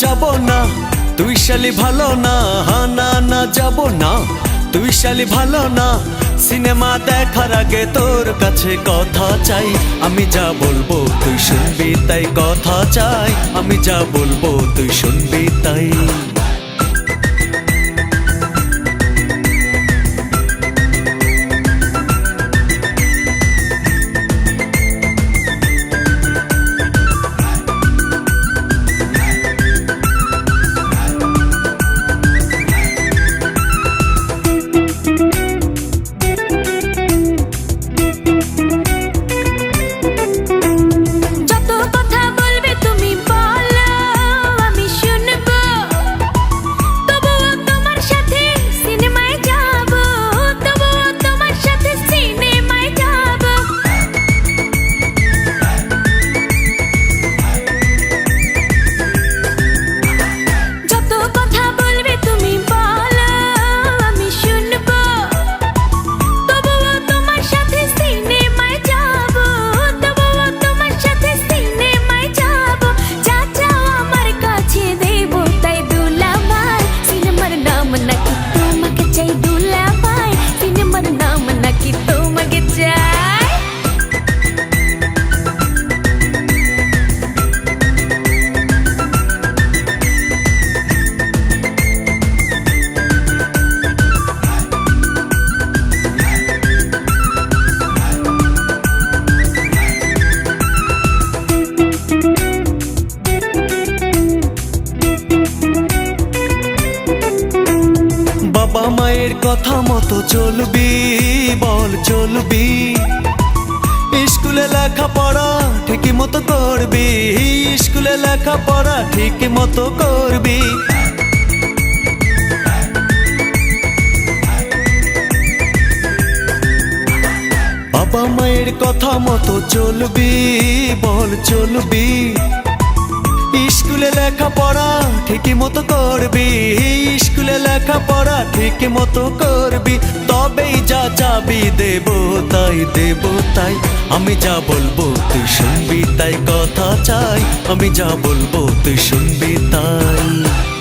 যাব না, তুই শালি ভালো না। না না যাব না, তুই শালি ভালো না। সিনেমা দেখার আগে তোর কাছে কথা চাই, আমি যা বলবো তুই শুনবি তাই। কথা চাই, আমি যা বলবো তুই শুনবি তাই। বাবা মায়ের কথা মতো চলবি, বল চলবি। স্কুলে লেখাপড়া ঠিকই মতো করবি, স্কুলে লেখাপড়া ঠিকই মতো করবি। বাবা মায়ের কথা মতো চলবি, বল চলবি। স্কুলে লেখাপড়া ঠিকই মতো করবি, স্কুলে লেখাপড়া ঠিকই মতো করবি। তবেই যা চাবি দেব তাই, দেব তাই। আমি যা বলবো তুই শুনবি তাই। কথা চাই, আমি যা বলবো তুই শুনবি তাই।